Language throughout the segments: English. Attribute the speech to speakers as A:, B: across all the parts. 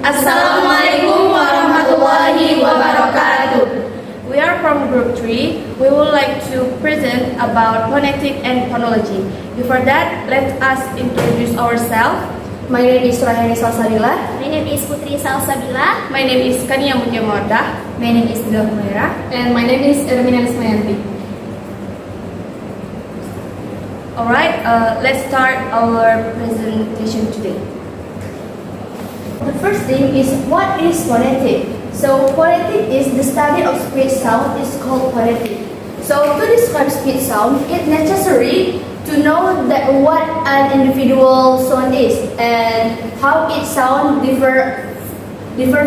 A: Assalamualaikum warahmatullahi wabarakatuh.
B: We are from Group 3. We would like to present about phonetic and phonology. Before that, let us introduce ourselves.
A: My name is Rahani Salsabila.
C: My name is Putri Salsabila.
B: My name is Kania.
A: My name is Dila.
D: And my name is Ermina.
B: Alright, let's start our presentation today.
A: The first thing is, what is phonetic? So phonetic is the study of speech sound is called phonetic. So to describe speech sound, it's necessary to know that what an individual sound is and how its sound differ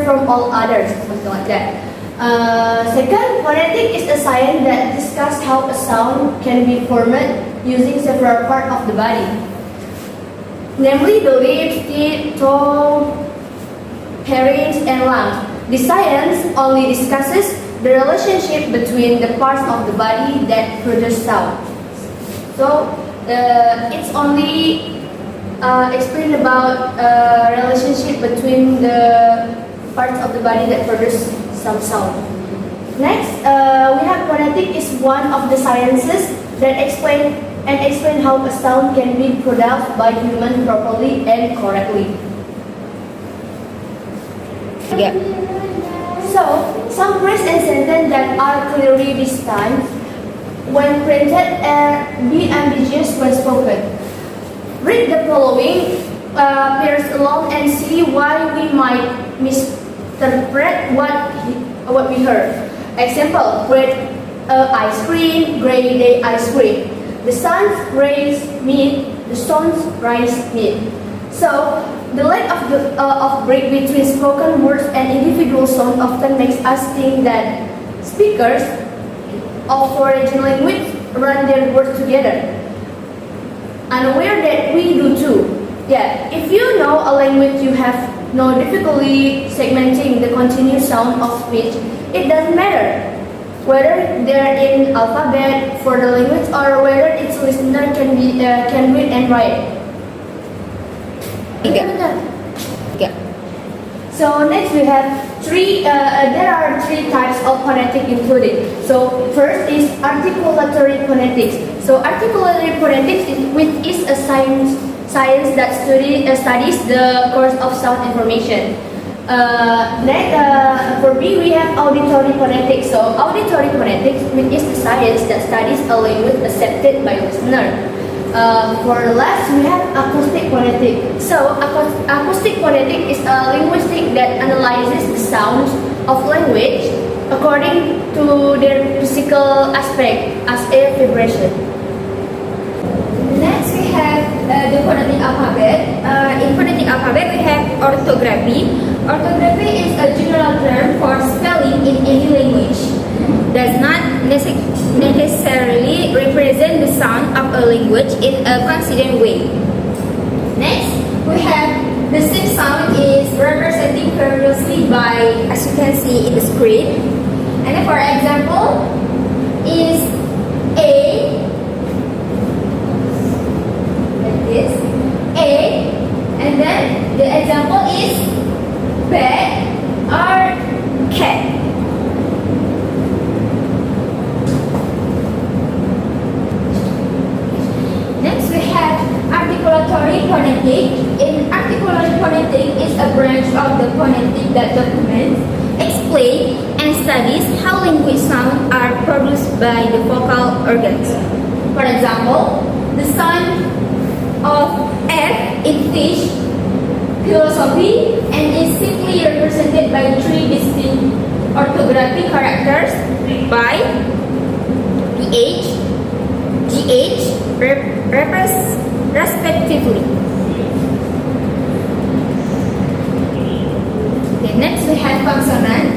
A: from all others, something like that. Second, phonetic is a science that discusses how a sound can be formed using several parts of the body, namely the lips, teeth, tongue, pharynx, and lungs. The science only discusses the relationship between the parts of the body that produce sound. So it's only explained about relationship between the parts of the body that produce some sound. Next, we have phonetic is one of the sciences that explain how a sound can be produced by humans properly and correctly.
B: Yeah.
A: So, some words and sentences that are clearly distinct when printed and be ambiguous when spoken. Read the following pairs along and see why we might misinterpret what we heard. Example: red ice cream, gray day ice cream. The sun's rays meet, the sun's rise meet. So, the lack of break between spoken words and individual sound often makes us think that speakers of foreign language run their words together, unaware that we do too. Yeah, if you know a language, you have no difficulty segmenting the continuous sound of speech. It doesn't matter whether they're in alphabet for the language or whether its listener can read and write.
B: Yeah.
A: So next we have there are three types of phonetic included. So first is articulatory phonetics. So articulatory phonetics is a science that studies the course of sound information. Next, for B we have auditory phonetics. So auditory phonetics is the science that studies a language accepted by listener. For last, we have acoustic phonetic. So, acoustic phonetic is a linguistic that analyzes the sounds of language according to their physical aspect as a vibration.
D: Next, we have the phonetic alphabet. In phonetic alphabet, we have orthography. Orthography is a general term for spelling in any language. Does not necessarily represent the sound of a language in a consistent way. Next, we have the same sound is represented variously by, as you can see in the screen. And then for example, is A, like this, A, and then the example is bed or cat. Articulatory phonetic. In articulatory phonetic is a branch of the phonetic that documents, explains, and studies how language sounds are produced by the vocal organs. For example, the sound of F in fish, philosophy, and is simply represented by three distinct orthographic characters by PH, GH, respectively. Okay, next we have consonant.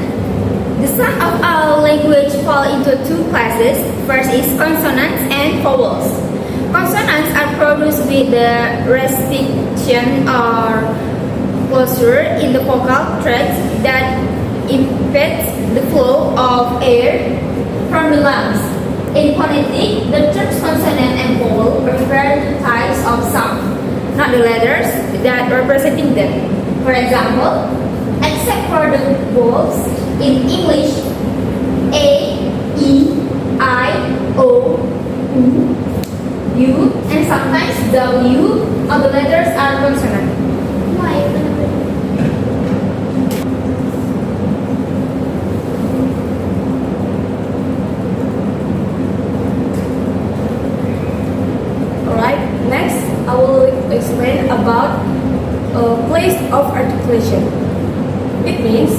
D: The sound of our language fall into two classes. First is consonants and vowels. Consonants are produced with the restriction or closure in the vocal tracts that impedes the flow of air from the lungs. In phonetic, the terms consonant and vowel refer to types of sound, not the letters that representing them. For example, except for the vowels in English A, E, I, O, U, U, and sometimes W. All the letters are consonant.
B: Alright, next I will explain about place of articulation. It means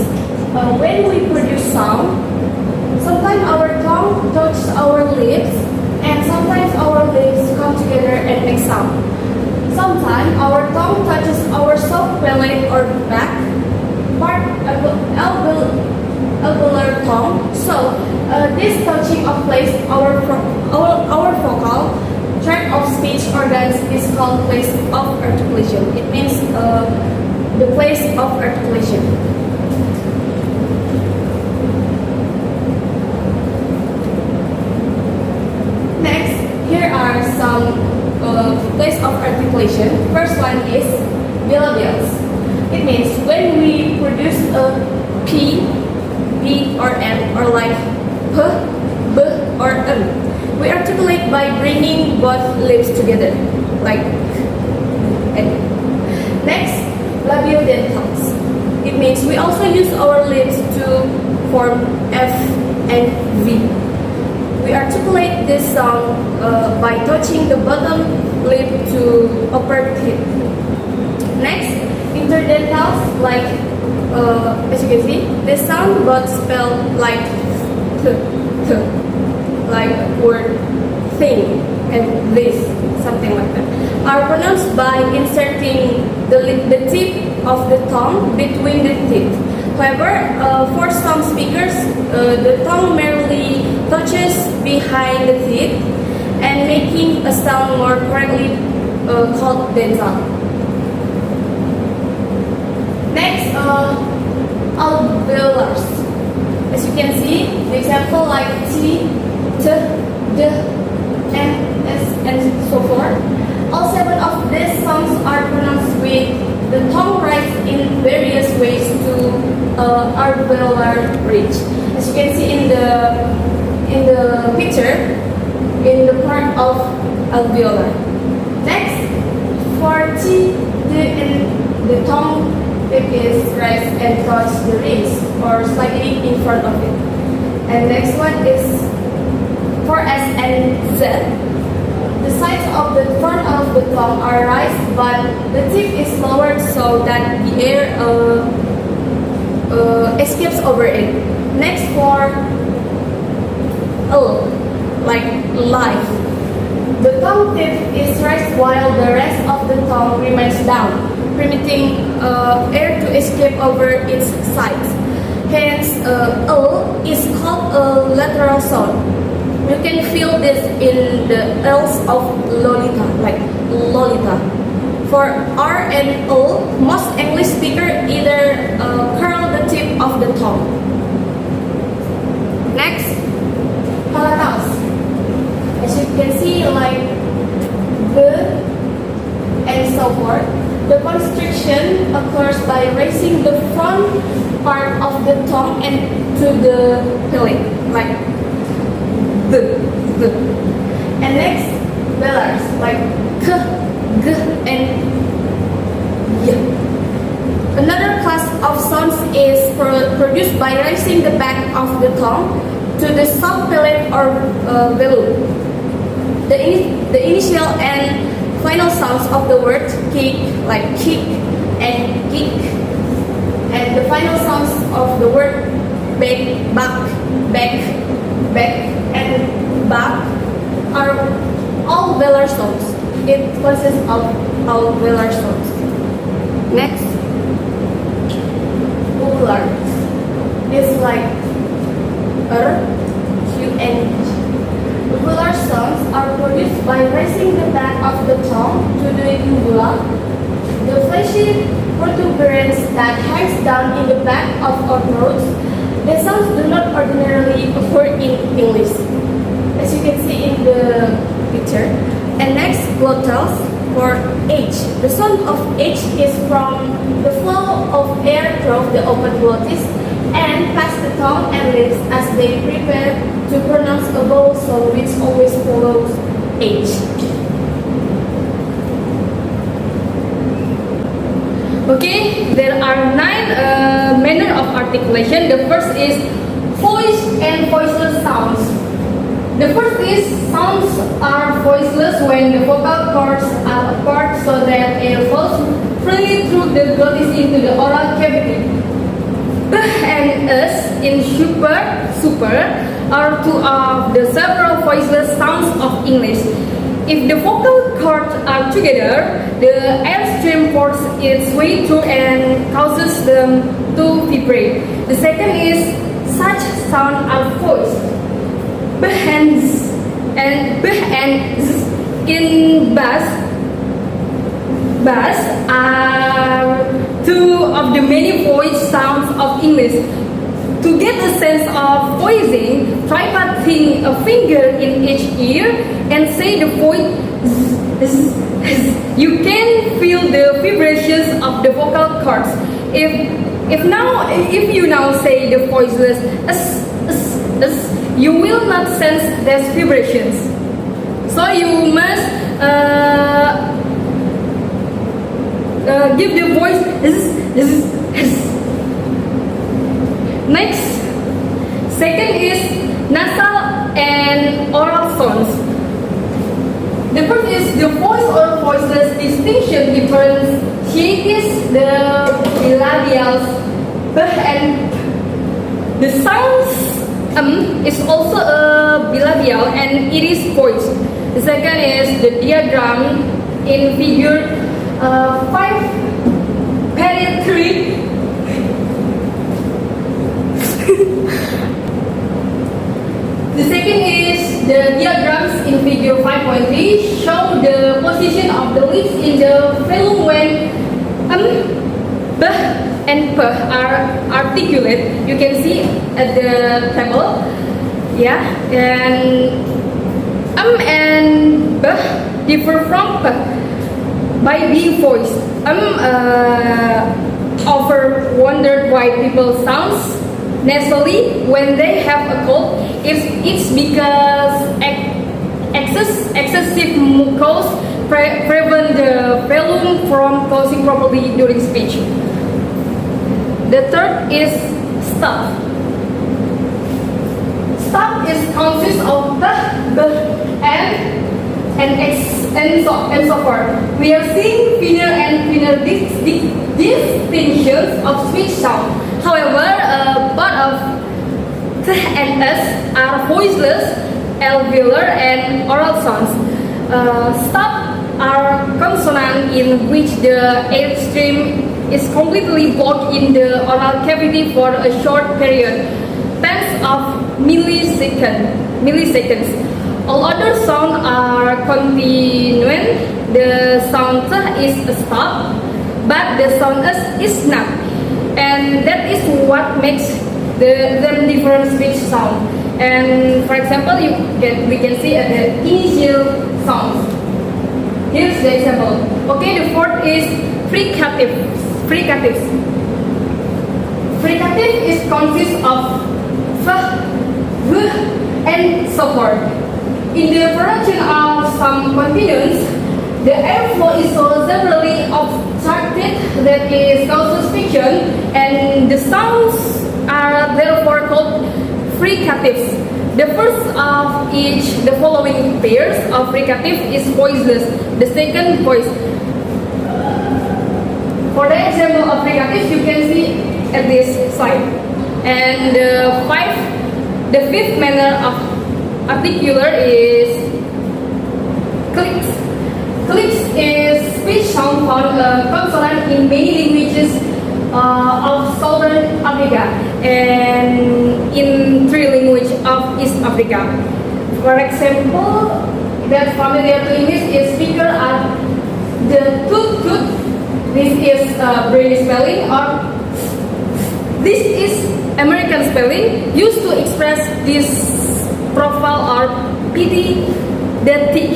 B: when we produce sound, sometimes our tongue touches our lips, and sometimes our lips come together and make sound. Sometimes our tongue touches our soft palate or back part alveolar tongue. So this touching of place our vocal tract of speech organs is called place of articulation. It means the place of articulation. Next, here are some place of articulation. First one is bilabials. It means when we produce a P, B, or M, or like P, B, or M. We articulate by bringing both lips together, like and. Next, labiodentals. It means we also use our lips to form F and V. We articulate this sound by touching the bottom lip to upper teeth. Next, interdentals, like as you can see, the sound but spelled like t, like word thing and this, something like that, are pronounced by inserting the tip of the tongue between the teeth. However, for some speakers, the tongue merely touches behind the teeth and making a sound more correctly called dental. Next, alveolars. As you can see, the example like T, T, D, M, S, and so forth. All 7 of these sounds are pronounced with the tongue raised in various ways to alveolar ridge. As you can see in the picture, in the part of alveolar. Next, for T, D, and the tongue tip is raised and touch the ridge or slightly in front of it. And next one is for S and Z. The sides of the front of the tongue are raised, but the tip is lowered so that the air escapes over it. Next, for L, like life. The tongue tip is raised while the rest of the tongue remains down, permitting air to escape over its sides. Hence, L is called a lateral sound. You can feel this in the L's of Lolita, like Lolita. For R and O, most English speakers either curl the tip of the tongue. Next, palatals. As you can see, like the and so forth. The constriction occurs by raising the front part of the tongue and to the palate, like the. And next, velars, like k, g, and y. Another class of sounds is produced by raising the back of the tongue to the soft palate or velum. The initial and final sounds of the word kick, like kick and kick, and the final sounds of the word back, and back are all velar sounds. It consists of all velar sounds. Next, uvular is like Q, and G. Uvular sounds are produced by raising the back of the tongue to the uvula, the fleshy protuberance that hangs down in the back of our throats. The sounds do not ordinarily occur in English, as you can see in the picture. And next, glottals. for H. The sound of H is from the flow of air through the open glottis and past the tongue and lips as they prepare to pronounce a vowel sound which always follows H. Okay, there are 9 manner of articulation. The first is voice and voiceless sounds. The first is sounds are voiceless when the vocal cords are apart so that air flows freely through the glottis into the oral cavity. B and S in super are 2 of the several voiceless sounds of English. If the vocal cords are together, the airstream forces its way through and causes them to vibrate. The second is such sounds are voiced. B and Z in bass are 2 of the many voice sounds of English. To get a sense of voicing, try putting a finger in each ear and say the voice. You can feel the vibrations of the vocal cords. If you now say the voiceless you will not sense these vibrations. So you must give the voice. Next, second is nasal and oral sounds. The first is the voice or voiceless distinction differentiates the bilabials b and p. The sounds is also a bilabial and it is voiced. The second is the diagram in figure 5 period 3. The second is the diagrams in figure 5.3 show the position of the lips in the phylum when b and p are articulate. You can see at the table, yeah, and and b differ from p by being voiced. Often wondered why people sounds nasally when they have a cold. It's because excessive mucus prevent the phylum from closing properly during speech. The third is stop. Stop is consists of b and so forth. We are seeing thinner and thinner distinctions of speech sound. However, both of t and s are voiceless, alveolar, and oral sounds. Stop are consonant in which the airstream is completely blocked in the oral cavity for a short period, tens of milliseconds. All other sounds are continuing. The sound t is a stop, but the sound s is not, and that is what makes them different speech sound. And for example, we can see at the initial sounds. Here's the example. Okay, the fourth is fricatives. Fricative is consists of f, v, and so forth. In the production of some continents, the airflow is so severely obstructed that it causes friction, and the sounds are therefore called fricatives. The first of each the following pairs of fricative is voiceless. The second voice. For the example of fricatives, you can see at this slide. And the fifth manner of articular is clicks. Clicks is speech sound found consonant in many languages of Southern Africa and in 3 languages of East Africa. For example, that familiar to English is speaker are the tooth. This is British spelling, or this is American spelling used to express this profile or pity that thick.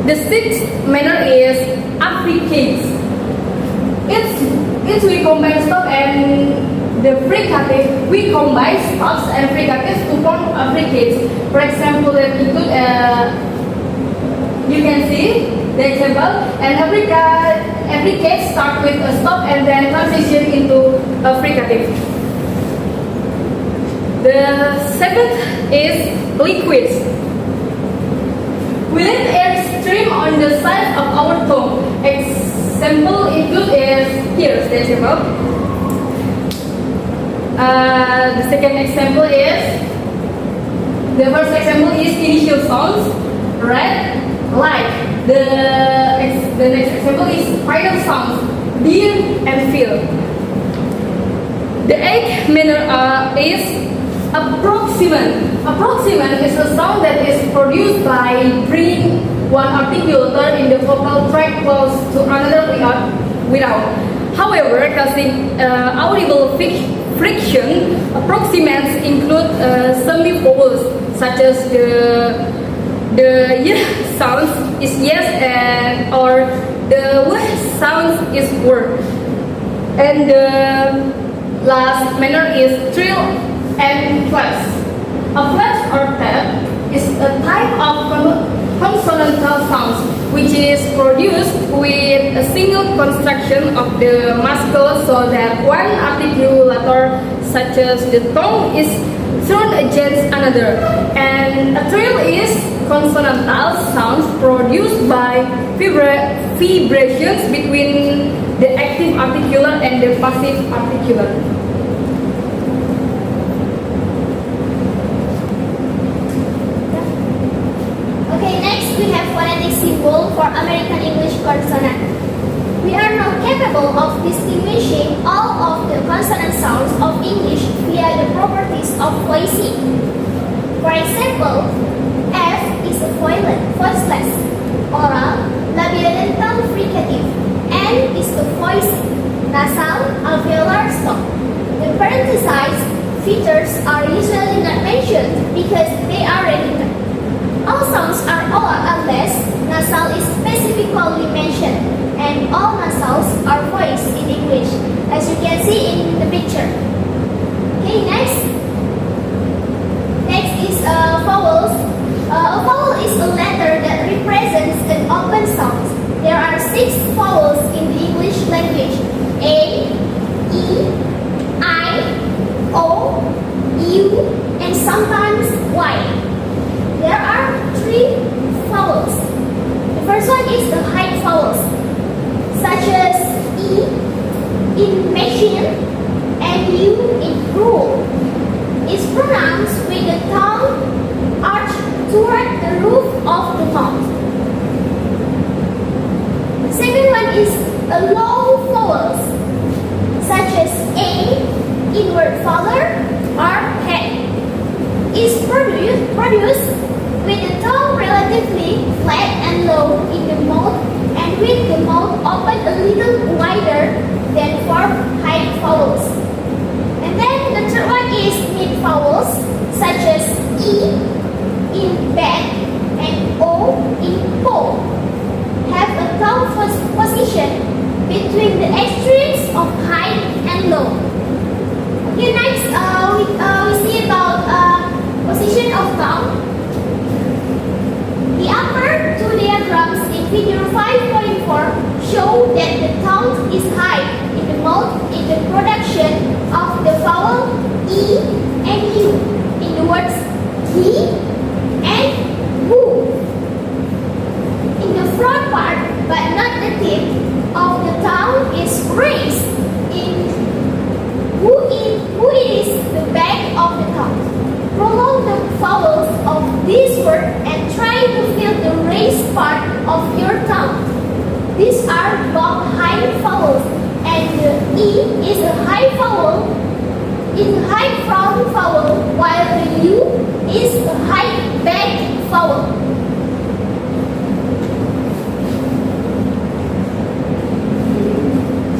B: The sixth manner is affricates. It's we combine stop and the fricative. We combine stops and fricatives to form affricates. For example, you can see the example, and affricate start with a stop and then transition into a fricative. The seventh is liquids. We let air stream on the side of our tongue. Example include is here's the example. The second example is the first example is initial sounds, right? Like the next example is final sounds, dear and feel. The eighth manner is approximant. Approximant is a sound that is produced by bringing one articulator in the vocal tract close to another without. However, causing audible friction, approximants include semi-vowels such as the y sounds is yes and or the w sounds is word. And the last manner is trill and flaps. A flaps or tap is a type of consonantal sounds which is produced with a single construction of the muscle so that one articulator such as the tongue is thrown against another. And a trill is consonantal sounds produced by vibrations between the active articular and the passive articular.
C: Okay, next we have phonetic symbol for American English consonant. We are now capable of distinguishing all of the consonant sounds of English via the properties of voicing. For example, F is a voiceless, oral, labiodental fricative. N is a voicing, nasal, alveolar stop. The parenthesized features are usually not mentioned because they are redundant. All sounds are oral unless nasal is specifically mentioned, and all nasals are voiced in English, as you can see in the picture. Okay, next. Next is vowels. A vowel is a letter that represents an open sound. There are 6 vowels in the English language: A, E, I, O, U, and sometimes Y. There are 3 vowels. The first one is the high vowels, such as E in machine and U in rule. It's pronounced with the tongue arched toward the roof of the mouth. The second one is a low vowels, such as A in word father or head. It's produced with the tongue relatively flat and low in the mouth and with the mouth open a little wider than for high vowels. And then the third one is mid vowels, such as E in bed and O in pole. Have a tongue position between the extremes of high and low. Okay, next we see about position of tongue. The upper 2 diagrams in figure 5.4 show that the tongue is high in the mouth in the production of the vowel E and U in the words he and who. In the front part, but not the tip of the tongue is raised in who is the back of the tongue. Prolong the vowels of this word and try to feel the raised part of your tongue. These are both high vowels, and the E is a high vowel, front vowel, while the U is a high back vowel.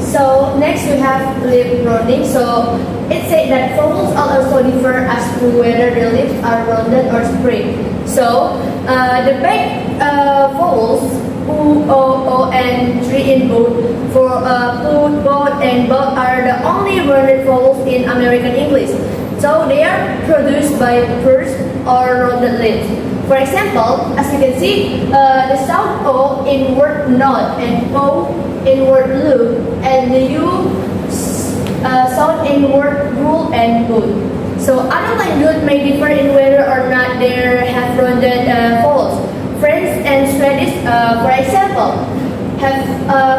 A: So next we have lip rounding. So it said that vowels also differ as to whether the lips are rounded or straight. So the back vowels u, o, and 3 in both. For put, both, and both are the only rounded vowels in American English. So they are produced by pursed or rounded lips. For example, as you can see, the sound O in word not and O in word look, and the U sound in word rule and good. So other languages may differ in whether or not they have rounded vowels. French and Swedish, for example, have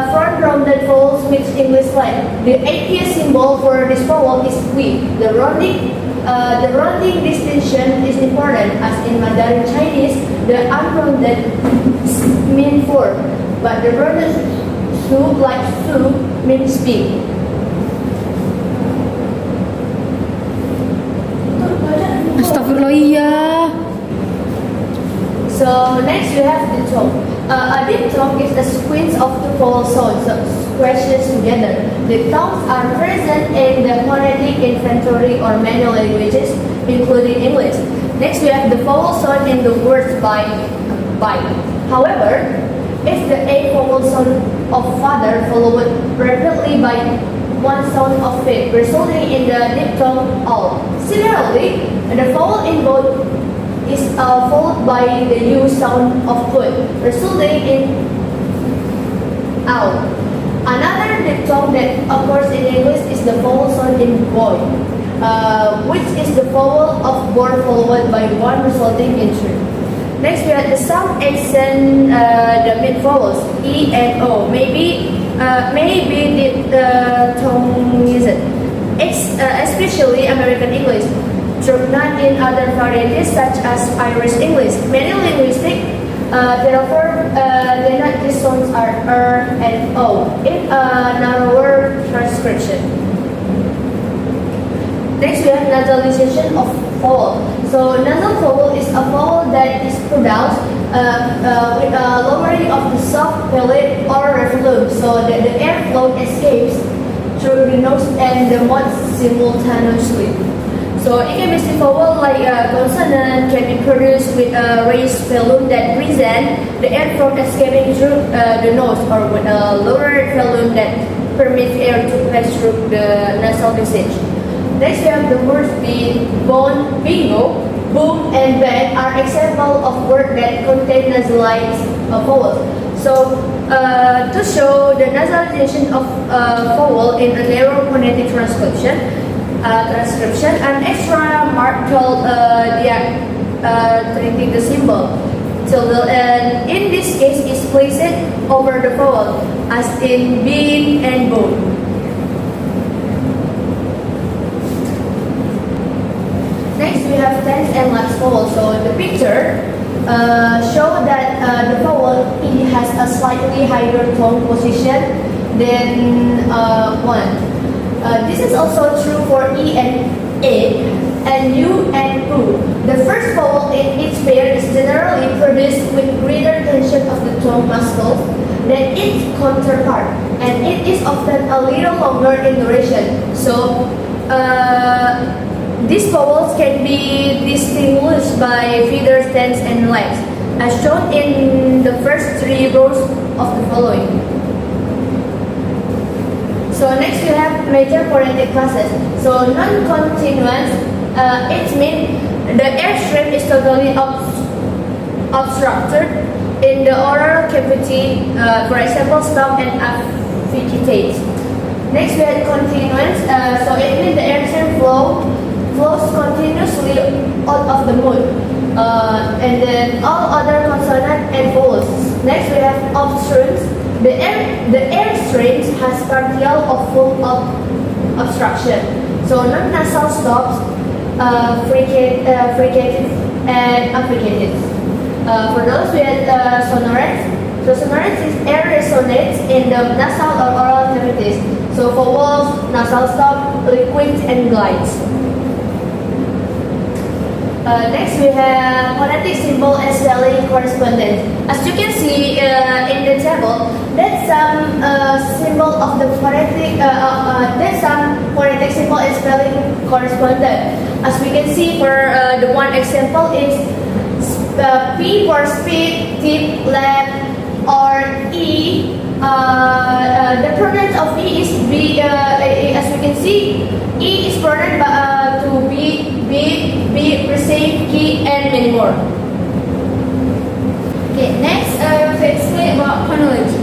A: front rounded vowels which English like. The APS symbol for this vowel is V. The rounding distinction is important, as in Mandarin Chinese, the unrounded mean four, but the rounded su, like su, means speak.
B: Astagfirullah, iya.
A: So next we have diphthong. A diphthong is a sequence of two vowel sounds squashed together. Diphthongs are present in the phonetic inventory or manual languages, including English. Next we have the vowel sound in the words by. However, if the A vowel sound of father followed rapidly by one sound of fit, resulting in the diphthong all. Similarly, the vowel in both is followed by the U sound of put, resulting in out. Another diphthong that occurs in English is the vowel sound in boy, which is the vowel of boy followed by one, resulting in three. Next we have the sound accent, the mid vowels E and O. Maybe diphthong is it, especially American English. Not in other varieties such as Irish English. Many linguistics, therefore, denote these sounds are and O in a narrower transcription. Next, we have nasalization of vowel. So, nasal vowel is a vowel that is pronounced with a lowering of the soft palate or reflux, so that the airflow escapes through the nose and the mouth simultaneously. So it can be vowel like consonant can be produced with a raised velum that present the air from escaping through the nose, or with a lower velum that permits air to pass through the nasal passage. Next we have the words bone, bingo, boom, and bang are examples of words that contain nasalized vowels. So to show the nasalization of vowel in a narrow phonetic transcription, an extra mark called diacritic the symbol. So and in this case is placed over the vowel, as in bean and bone. Next we have tense and lax vowel. So the picture show that the vowel E has a slightly higher tone position than one. This is also true for E and A, and U and U. The first vowel in each pair is generally produced with greater tension of the tongue muscles than its counterpart, and it is often a little longer in duration. So, these vowels can be distinguished by feathers, tense, and lax, as shown in the first three rows of the following. So next we have major phonetic classes. So non-continuous, it means the airstream is totally obstructed in the oral cavity, for example, stop and affricates. Next we have continuous, so it means the airstream flows continuously out of the mouth, and then all other consonant and vowels. Next we have obstruents. The airstream has partial or full obstruction. So non-nasal stops, fricative and affricated. For those with sonorants, so sonorants is air resonates in the nasal or oral cavities. So vowels, nasal stop, liquids, and glides. Next we have phonetic symbol and spelling correspondence. As you can see in the table, that's some symbol of the phonetic. That's some phonetic symbol and spelling correspondence. As we can see, for the one example is P for speed, tip, left, or E, the pronouns of E is be, as we can see, E is pronounced to be, receive, key, and many more.
D: Okay, next to explain about phonology.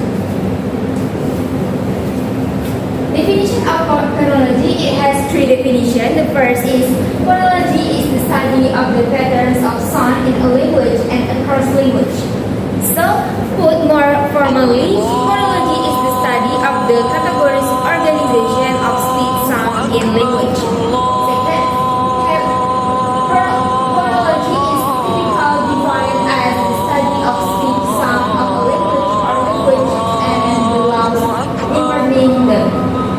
D: Definition of phonology, it has three definitions. The first is phonology is the study of the patterns of sound in a language and across language. So, put more formally, phonology is the study of the categories organization of speech sound in language. Second, phonology is typically defined as the study of speech sound of a language or language and the laws governing them.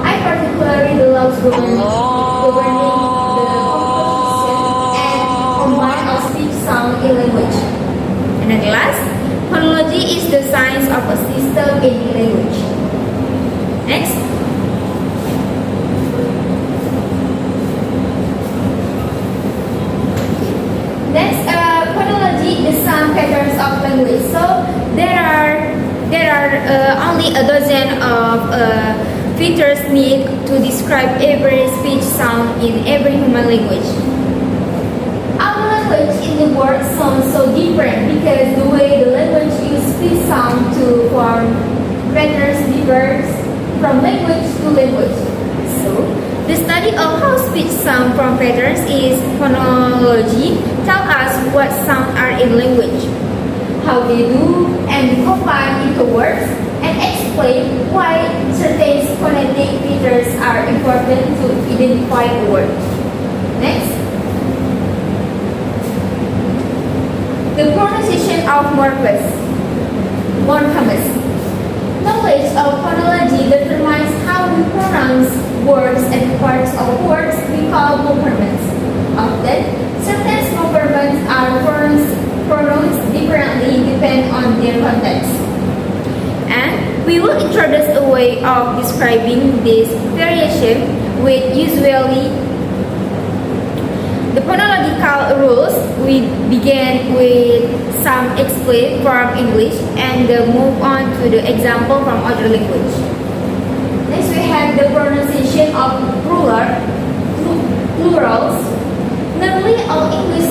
D: I particularly the laws governing the composition and combine of speech sound in language. And at last, phonology is the science of a system in language. Next. Next, phonology, the sound patterns of language. So there are only a dozen of features needed to describe every speech sound in every human language. Our language in the world sounds so different because the way the language uses speech sound to form patterns differs from language to language. So, the study of how speech sound from patterns is phonology. Tell us what sounds are in language, how they do and combine into words, and explain why certain phonetic features are important to identify a word. Next. The pronunciation of morphemes. Knowledge of phonology determines how we pronounce words and parts of words we call morphemes. Often, certain morphemes are pronounced differently depending on their context. And we will introduce a way of describing this variation with usually the phonological rules. We begin with some explained from English and move on to the example from other language. Next, we have the pronunciation of plurals. Nearly all English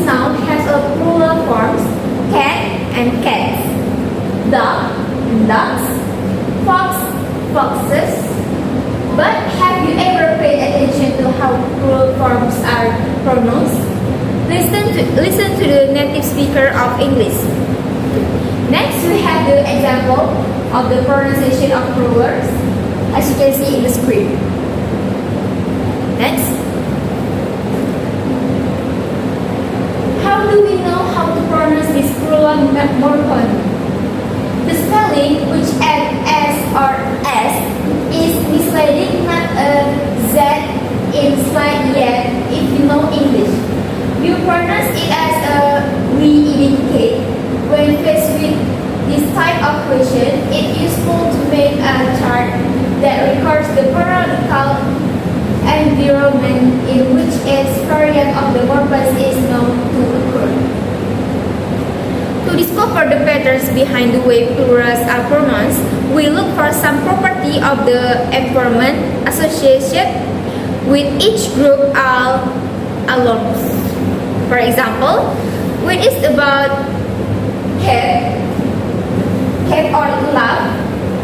D: noun has a plural forms: cat and cats, dog and dogs, fox, foxes. But have you ever paid attention to how plural forms are pronounced? Listen to the native speaker of English. Next, we have the example of the pronunciation of plurals, as you can see in the screen. Next. How do we know how to pronounce this plural morpheme? The spelling, which adds S or S, is misleading, not a Z in slide yet if you know English. You pronounce it as a we indicate. When faced with this type of question, it's useful to make a chart that records the phonological environment in which each variant of the morpheme is known to occur. To discover the patterns behind the way plurals are pronounced, we look for some property of the environment associated with each group alone. For example, when it's about cat or love,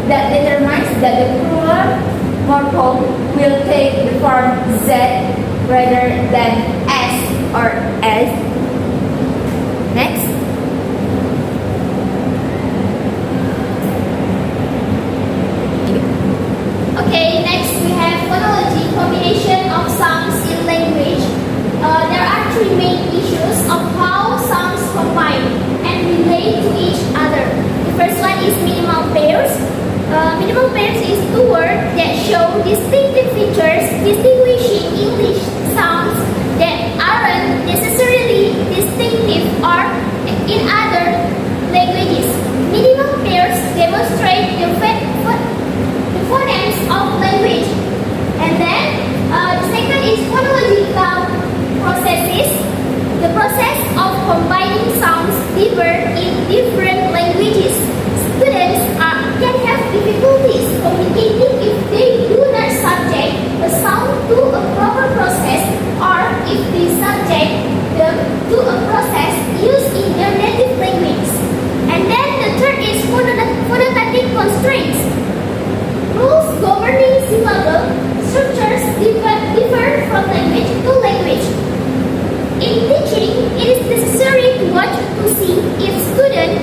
D: that determines that the plural morpheme will take the form Z rather than S or S. Next.
C: Okay, next we have phonology, combination of sounds in language. There are three main issues of how sounds combine and relate to each other. The first one is minimal pairs. Minimal pairs is two words that show distinctive features distinguishing English sounds that aren't necessarily distinctive or in other languages. Minimal pairs demonstrate the phonemes of language. And then the second is phonological processes. The process of combining sounds differ in different languages. governing syllable structures differ from language to language. In teaching, it is necessary to watch to see if students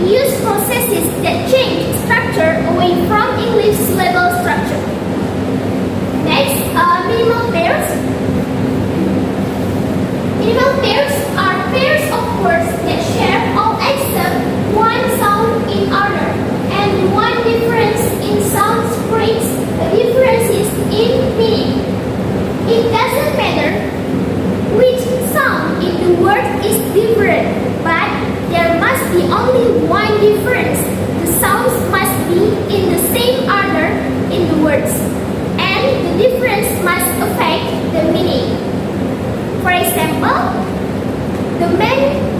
C: use processes that change structure away from English syllable structure. Next, minimal pairs. Minimal pairs are pairs of words that share all except one sound in order, and one difference in sound brings differences in meaning. It doesn't matter which sound in the word is different, but there must be only one difference. The sounds must be in the same order in the words, and the difference must affect the meaning. For example, the man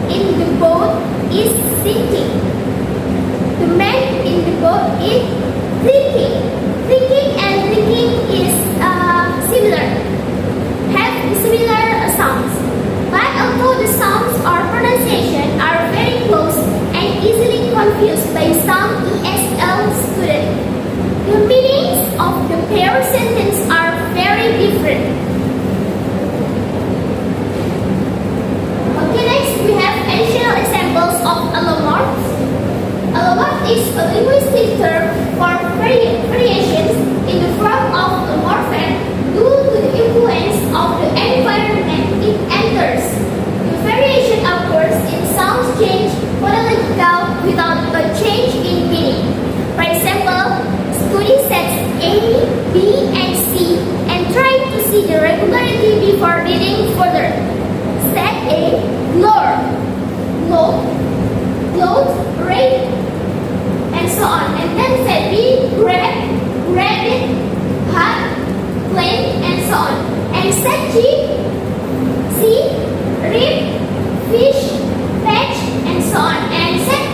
C: in the boat is sinking. The man in the boat is thinking. Thinking and thinking is similar, have similar sounds. But although the sounds or pronunciation are very close and easily confused by some ESL students, the meanings of the pair sentence are very different. Okay, next we have additional examples of allomorphs. Allomorph is a linguistic term for variations in the form of a morpheme due to the influence of the environment it enters. The variation occurs in sound change phonological without a change in meaning. For example, study sets A, B, and C and try to see the regularity before reading further. Set A, lure, gloat, raid, and so on. And then set B, grab, rabbit, hug, plane, and so on. And set C, rip, fish, fetch, and so on. And set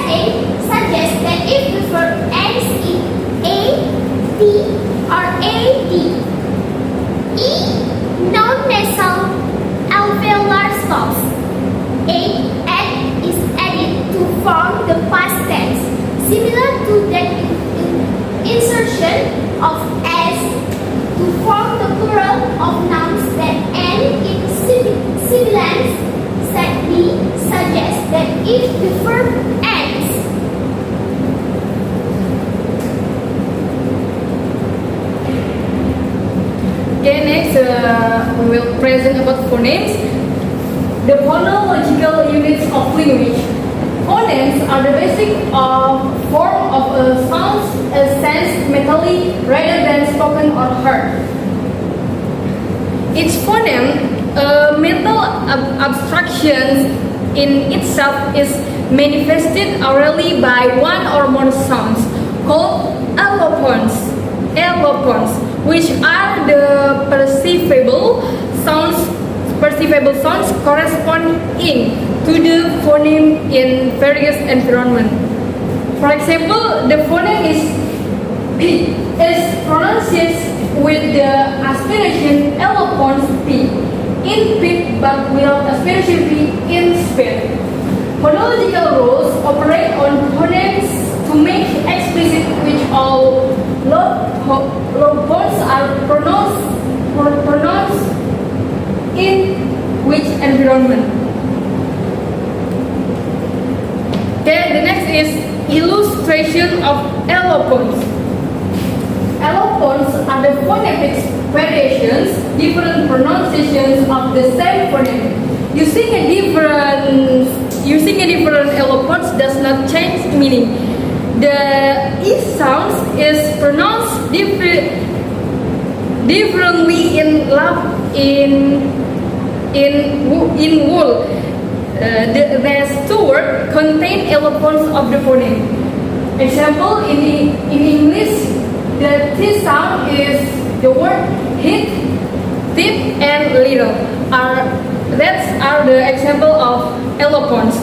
C: A suggests that if the verb ends in A, D, or AD, E, non-nasal alveolar stops. Is added to form the past tense, similar to that insertion of S to form the plural of nouns that end in sibilance. Set B suggests that if the verb ends
B: Okay, next we will present about phonemes. The phonological units of language. Phonemes are the basic form of a sound sensed mentally rather than spoken or heard. Each phoneme, a mental abstraction in itself, is manifested orally by one or more sounds called allopons, which are the perceivable sounds corresponding to the phoneme in various environments. For example, the phoneme is P is pronounced with the aspiration allopons P in P but without aspiration P in speed. Phonological rules operate on phonemes to make explicit which all allopons are pronounced in which environment. Okay, the next is illustration of allopons. Allopons are the phonetic variations, different pronunciations of the same phoneme. Using a different allopons does not change meaning. The E sound is pronounced differently in wool. These two words contain allopons of the phoneme. Example, in English, the T sound is the word hit, tip, and little. That are the example of allopons.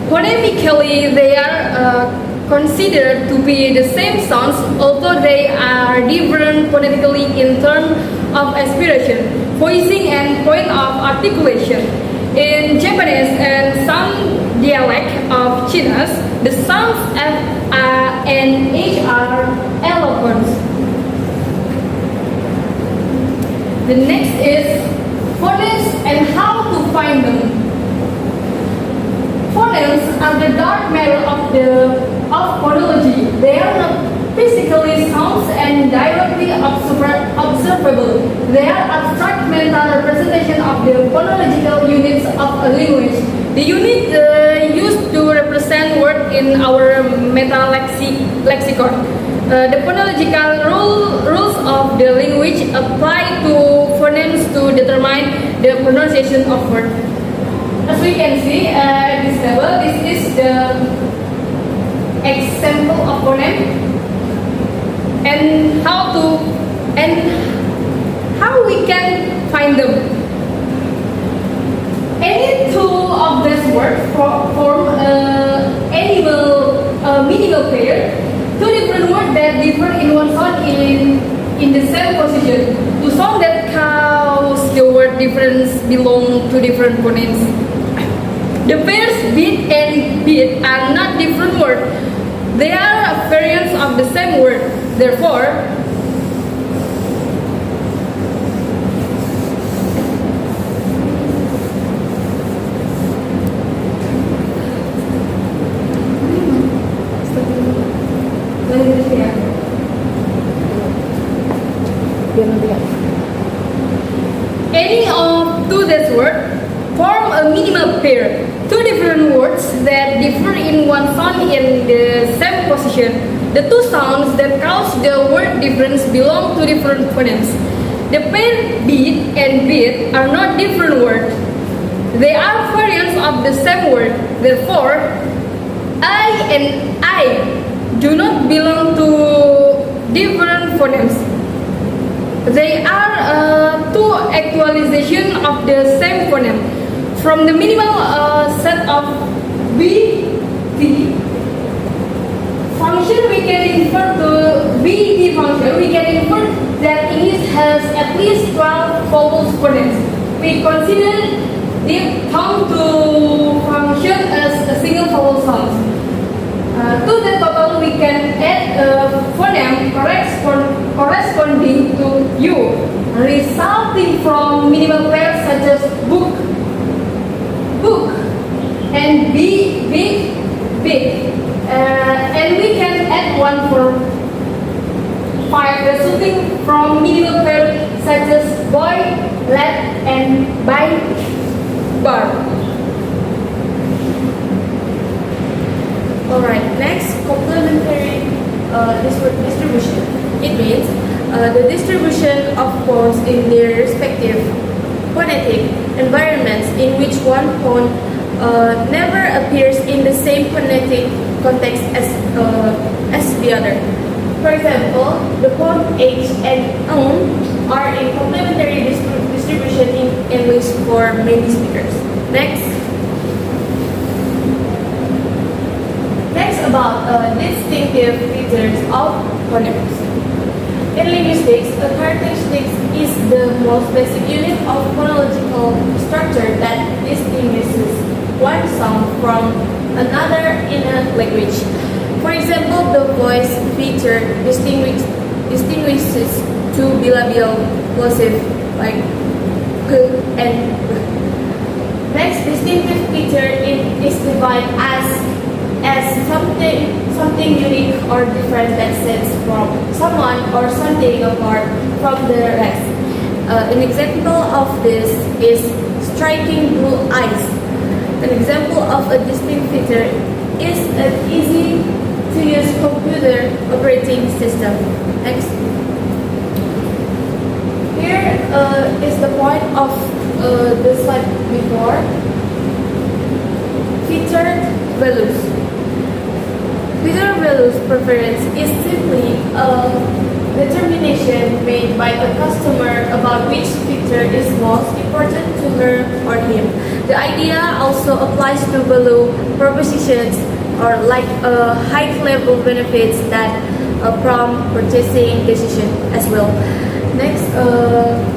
B: Phonemically, they are considered to be the same sounds, although they are different phonetically in terms of aspiration, voicing, and point of articulation. In Japanese and some dialect of Chinese, the sounds F, A, and H are allopons. The next is phonemes and how to find them. Phonemes are the dark matter of phonology. They are not physically sounds and directly observable. They are abstract mental representation of the phonological units of a language. The unit used to represent word in our lexicon. The phonological rules of the language apply to phonemes to determine the pronunciation of word. As we can see at this level, this is the example of phoneme and how we can find them. Any two of these words form any minimal pair. Two different words that differ in one sound in the same position. Two sounds that cause the word difference belong to different phonemes. The pairs beat and beat are not different words. They are variants of the same word. Therefore, any of two these words form a minimal pair. Two different words that differ in one sound in the same position. The two sounds that cause the word difference belong to different phonemes. The pair beat and beat are not different words. They are variants of the same word. Therefore, I and I do not belong to different phonemes. They are two actualizations of the same phoneme. From the minimal set of BD function, we can infer to BD function. We can infer that English has at least 12 vowel phonemes. We consider the tongue to function as a single vowel sound. To the total, we can add a phoneme corresponding to U, resulting from minimal pairs such as book, and big. And we can add one for 5, resulting from minimal pairs such as boy, lad, and bar.
D: Alright, next, complementary distribution. It means the distribution of phones in their respective phonetic environments in which one phone never appears in the same phonetic context as the other. For example, the phone H and N are in complementary distribution in English for many speakers. Next.
B: About distinctive features of phonemes. In linguistics, a characteristic is the most basic unit of phonological structure that distinguishes one sound from another in a language. For example, the voice feature distinguishes two bilabial plosive like k and b. Next distinctive feature is defined as something unique or different that sets from someone or something apart from the rest. An example of this is striking blue eyes. An example of a distinct feature is an easy-to-use computer operating system. Next. Here is the point of the slide before. Featured values. Feature values preference is simply a determination made by a customer about which feature is most important to her or him. The idea also applies to value propositions or like high-level benefits that prompt purchasing decision as well. Next,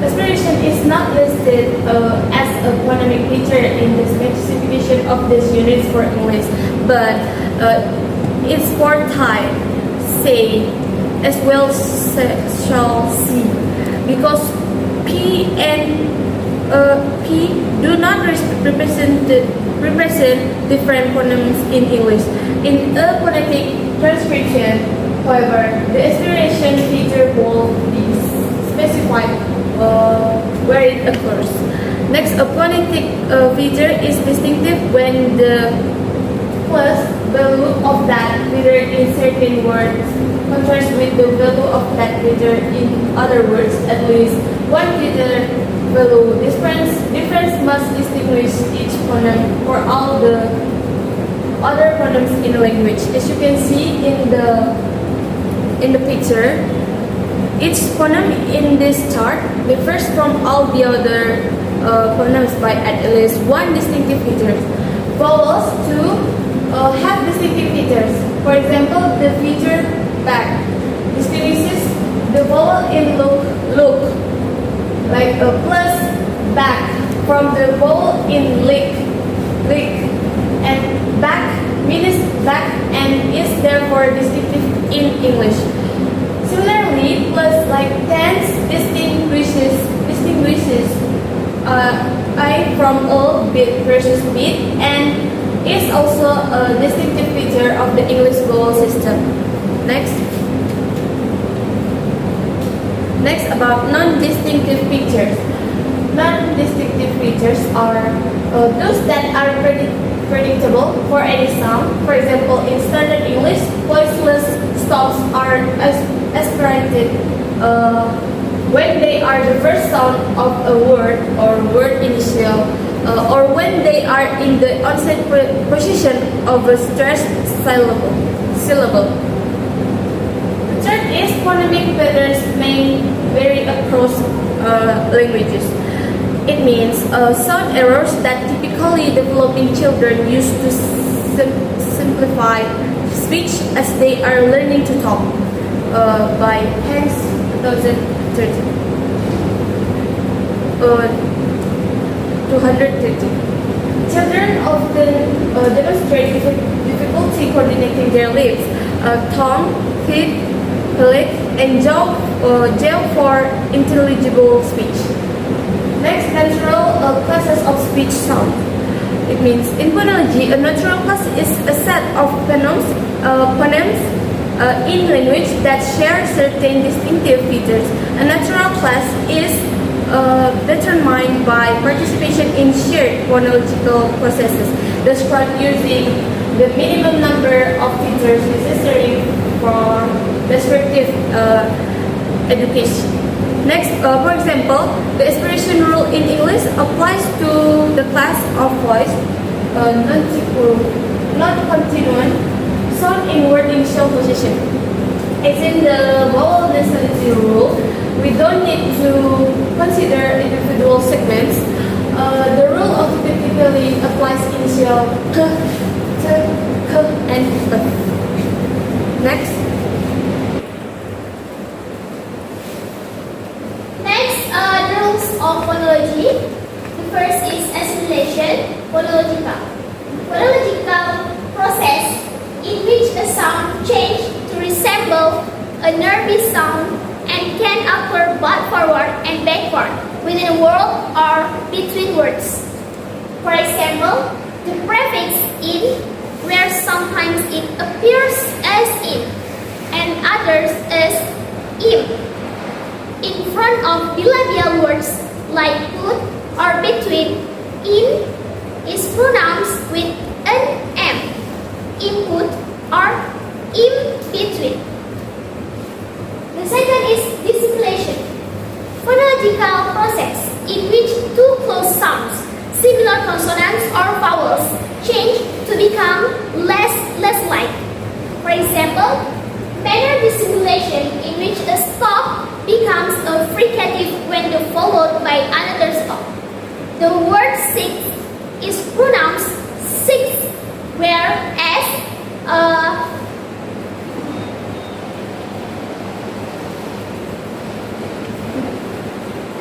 B: aspiration is not listed as a phonemic feature in the specification of these units for English, but it's for Thai, say, as well shall see, because P
D: and P do not represent different phonemes in English. In a phonetic transcription, however, the aspiration feature will be specified where it occurs. Next, a phonetic feature is distinctive when the plus value of that letter in certain words contrasts with the value of that letter in other words. At least one letter value difference must distinguish each phoneme for all the other phonemes in a language. As you can see in the picture, each phoneme in this chart differs from all the other phonemes by at least one distinctive feature. Vowels too have distinctive features. For example, the feature back distinguishes the vowel in look, like a plus back, from the vowel in lick, and back means back and is therefore distinctive in English. Similarly, plus like tense distinguishes I from a bit versus bit and is also a distinctive feature of the English vowel system. Next about non-distinctive features. Non-distinctive features are those that are predictable for any sound. For example, in standard English, voiceless stops are aspirated when they are the first sound of a word or word initial, or when they are in the onset position of a stressed syllable. The third is phonemic patterns may vary across languages. It means sound errors that typically developing children use to simplify speech as they are learning to talk. By Hans 230. Children often demonstrate difficulty coordinating their lips, tongue, teeth, palate, and jaw for intelligible speech. Next, natural classes of speech sound. It means in phonology, a natural class is a set of phonemes in language that share certain distinctive features. A natural class is determined by participation in shared phonological processes, described using the minimum number of features necessary for descriptive education. Next, for example, the aspiration rule in English applies to the class of voice non-continuant sound in word initial position. As in the vowel nasality rule, we don't need to consider individual segments. The rule automatically applies initial k, t, k, and t. Next.
C: The rules of phonology. The first is assimilation, phonological. Phonological process in which a sound changes to resemble a nervy sound and can occur both forward and backward within a word or between words. For example, the prefix in, where sometimes it appears as in and others as im. In front of bilabial words like put or between, in is pronounced with an m, input or in between. The second is dissimilation, phonological process in which two close sounds, similar consonants or vowels, change to become less like. For example, manner dissimilation in which a stop becomes a fricative when followed by another stop. The word six is pronounced six, whereas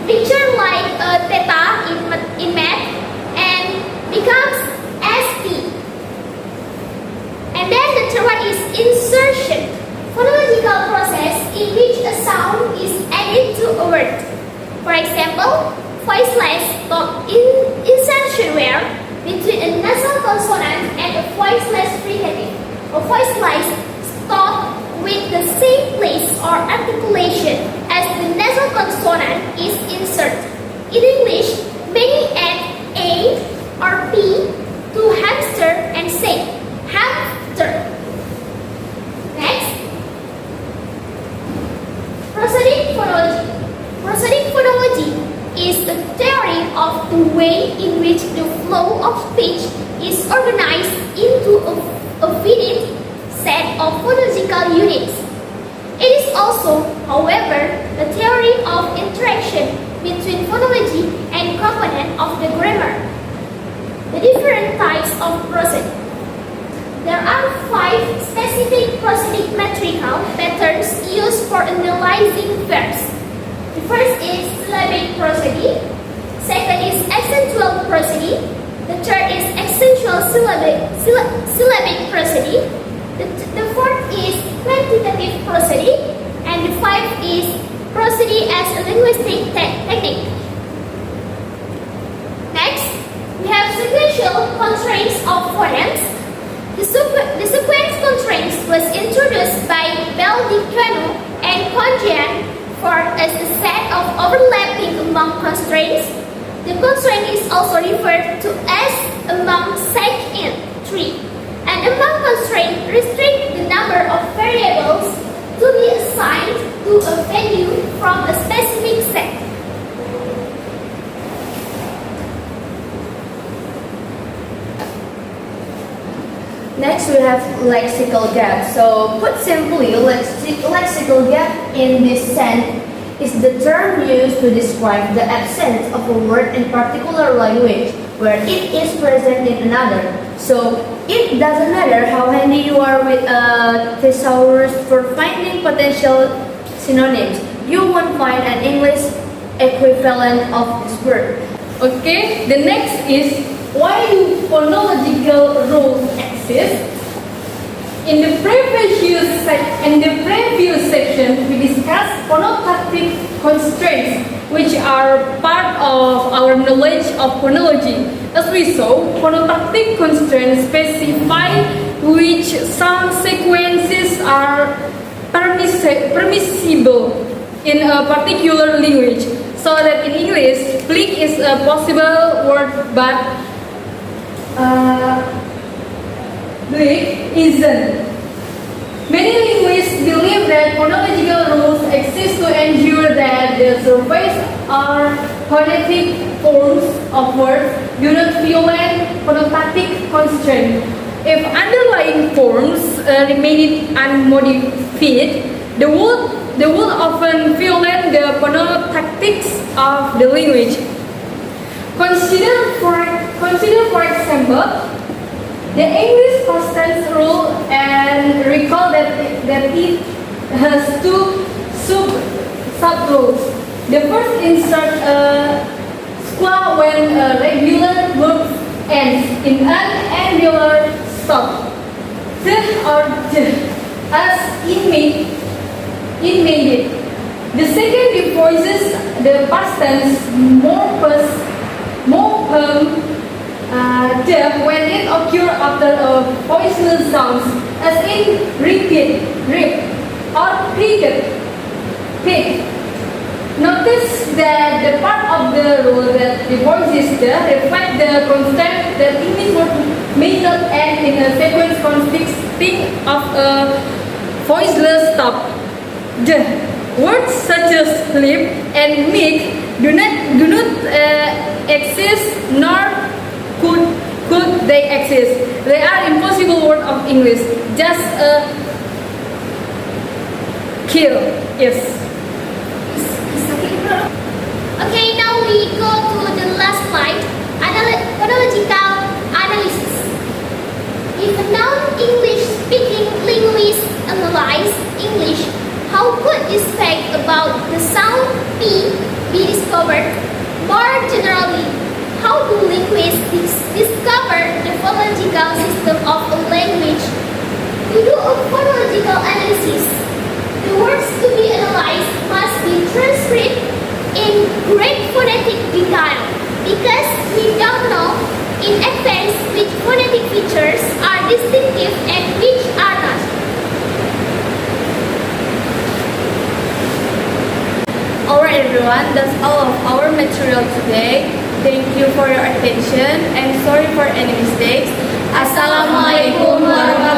C: picture like theta in math and becomes SP. And then the third one is insertion, phonological process in which a sound is added to a word. For example, Prosodic phonology is the theory of the way in which the flow of speech is organized into a finite set of phonological units. It is also, however, the theory of interaction between phonology and component of the grammar. The different types of prosody. There are 5 specific prosodic metrical patterns used for analyzing verbs. The first is syllabic prosody, second is accentual prosody, the third is accentual syllabic prosody, the fourth is quantitative prosody, and the fifth is prosody as a linguistic technique. Next, we have sequential constraints of phonemes. The sequence constraints was introduced by Bell-Dicano and Congian as a set of overlapping among constraints. The constraint is also referred to as among sec-in tree. An among constraint restricts the number of variables to be assigned to a value from a specific set.
A: Next, we have lexical gap. So, put simply, lexical gap in this sense is the term used to describe the absence of a word in particular language where it is present in another. So, it doesn't matter how handy you are with a thesaurus for finding potential synonyms, you won't find an English equivalent of this word.
B: Okay, the next is why do phonological rules exist? In the previous section, we discussed phonotactic constraints, which are part of our knowledge of phonology. As we saw, phonotactic constraints specify which sound sequences are permissible in a particular language. So that in English, flick is a possible word, but blick isn't. Many linguists believe that phonological rules exist to ensure that the surface or phonetic forms of words do not violate phonotactic constraints. If underlying forms remain unmodified, the would often violate the phonotactics of the language. Consider for example, the English past tense rule, and recall that it has 2 sub-rules. The first insert a schwa when a regular verb ends in an angular stop. The or the as inmade. The second devoices the past tense more when it occurs after a voiceless sound, as in repeat, rip, or pick. Notice that the part of the rule that devoices the reflect the concept that English word may not end in a sequence consisting of a voiceless stop. The words such as flip and make do not exist, nor could they exist. They are impossible words of English. Just a kill. Yes.
C: Okay, now we go to the last slide, phonological analysis. If a non-English speaking linguist analyze English, how could this fact about the sound P be discovered? More generally, how do linguists discover the phonological system of a language? To do a phonological analysis, the words to be analyzed must be transcribed in great phonetic detail because we don't know in advance which phonetic features are distinctive and which are not.
A: Alright everyone, that's all of our material today. Thank you for your attention and sorry for any mistakes. Assalamualaikum warahmatullahi wabarakatuh.